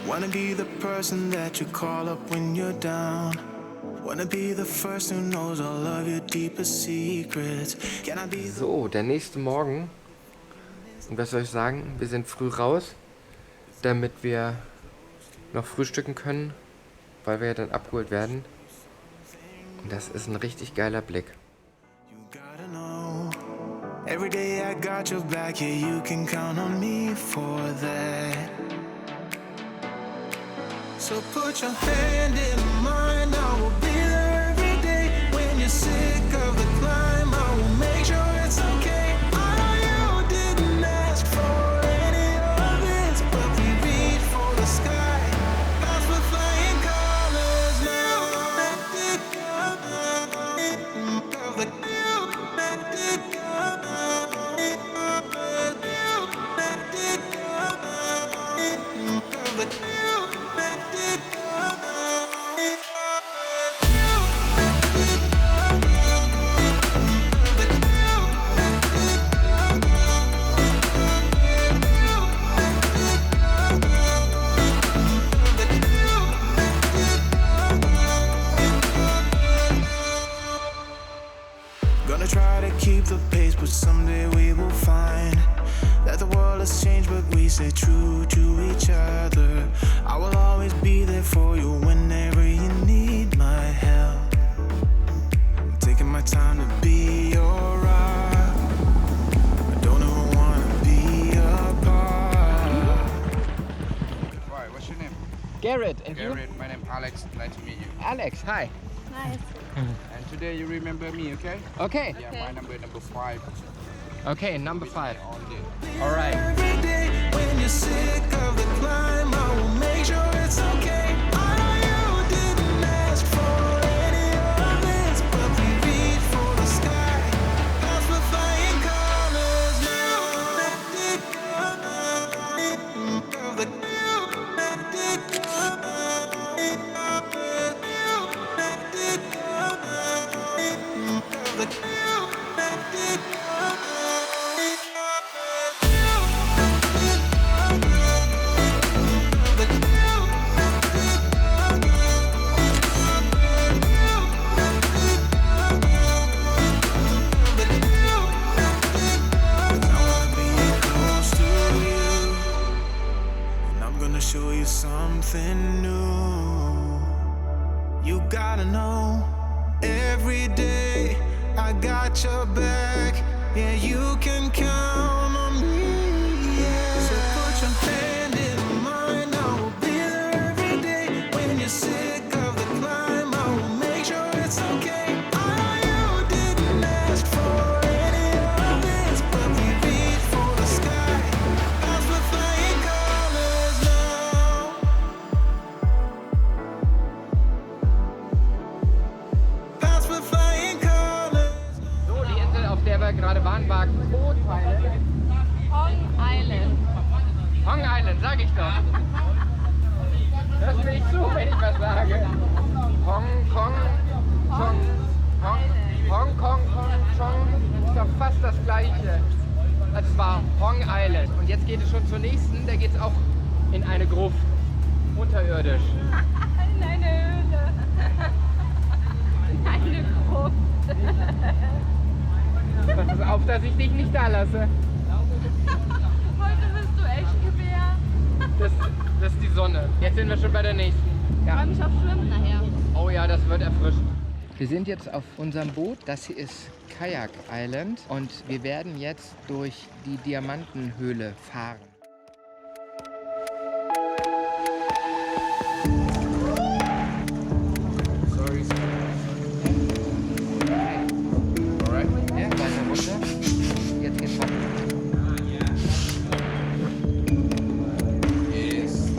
Wanna be the person that you call up when you're down. Wanna be the first who knows all of your deepest secrets. Can I be So, der nächste Morgen. Und was soll ich sagen? Wir sind früh raus, damit wir noch frühstücken können, weil wir ja dann abgeholt werden. Und das ist ein richtig geiler Blick. You gotta know. Every day I got your back, yeah, you can count on me for that. So put your hand in mine, I will be there every day. When you're sick of the climb, I will make sure it's okay. I know you didn't ask for any of this, but we reach for the sky. That's for flying colors now. Gonna try to keep the pace, but someday we will find that the world has changed, but we stay true to each other. I will always be there for you whenever you need my help. I'm taking my time to be your rock. I don't ever wanna be apart. Hi, what's your name? Garrett, and Garrett, my name Alex. Nice to meet you. Alex, hi. Nice. And today you remember me, okay? Okay. Yeah, my number 5. Okay, number 5. All day. Alright. Every day when you're sick of the climb, I will make sure it's okay. I know you didn't ask for any of this, but we reach for the sky. That's for flying colors now. Show you something new. You gotta know, every day I got your back. Yeah, you can count on me. Yeah. So put your hand in mine. I will be there every day. When you're sick of the climb, I will make sure it's okay. I know you didn't ask for any of this, but we reach for the sky. That's for flying colors now. That's for flying colors. So, die Insel, auf der wir gerade waren, war Koh Island. Hong Island. Hong Island, sag ich doch. Hörst du mir nicht zu, wenn ich was sage? Hong Kong, Chong, Hong Kong, Chong, ist doch fast das Gleiche. Also es war Hong Island. Und jetzt geht es schon zur nächsten, da geht es auch in eine Gruft, unterirdisch. In eine Höhle. In eine Gruft. Pass auf, dass ich dich nicht da lasse. Heute bist du echt Gewehr. Das ist die Sonne. Jetzt sind wir schon bei der nächsten. Ich Ja. freue mich auf Schwimmen nachher. Oh ja, das wird erfrischend. Wir sind jetzt auf unserem Boot. Das hier ist Kayak Island. Und wir werden jetzt durch die Diamantenhöhle fahren. Sorry. Alright. Ja, kleine Runde. Jetzt geht's weiter. Yes.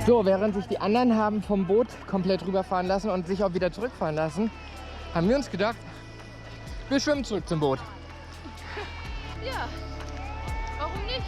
So, während sich die anderen haben vom Boot komplett rüberfahren lassen und sich auch wieder zurückfahren lassen, haben wir uns gedacht, wir schwimmen zurück zum Boot. Ja, warum nicht?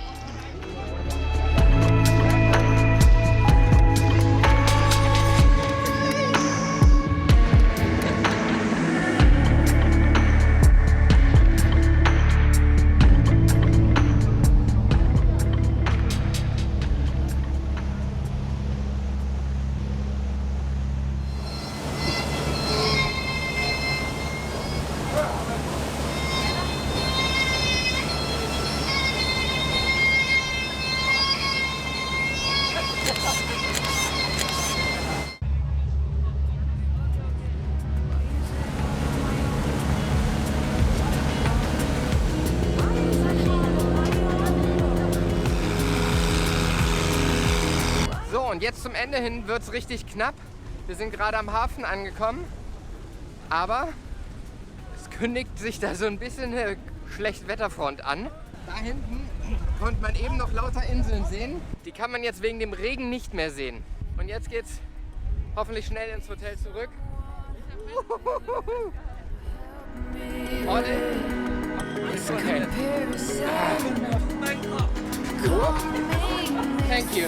So, und jetzt zum Ende hin wird es richtig knapp. Wir sind gerade am Hafen angekommen, aber es kündigt sich da so ein bisschen eine Schlechtwetterfront an. Da hinten konnte man eben noch lauter Inseln sehen. Die kann man jetzt wegen dem Regen nicht mehr sehen. Und jetzt geht's hoffentlich schnell ins Hotel zurück. It's okay. Thank you.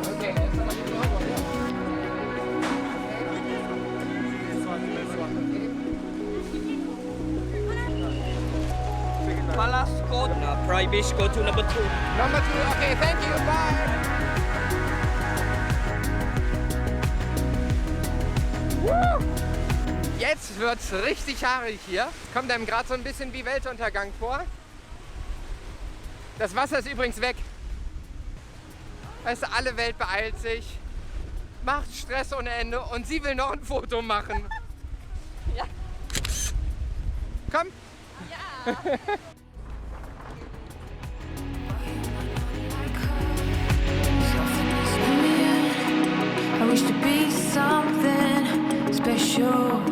Okay. Palace go private go to number 2. Number 2, okay, thank you, bye. Woo! Jetzt wird's richtig haarig hier. Kommt einem gerade so ein bisschen wie Weltuntergang vor. Das Wasser ist übrigens weg. Weißt du, alle Welt beeilt sich, macht Stress ohne Ende und sie will noch ein Foto machen. Ja. Komm. Ja. I wish to be something special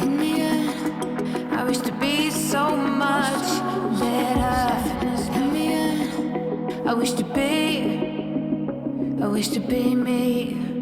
in the end. I wish to be so much better in the end. I wish to be me.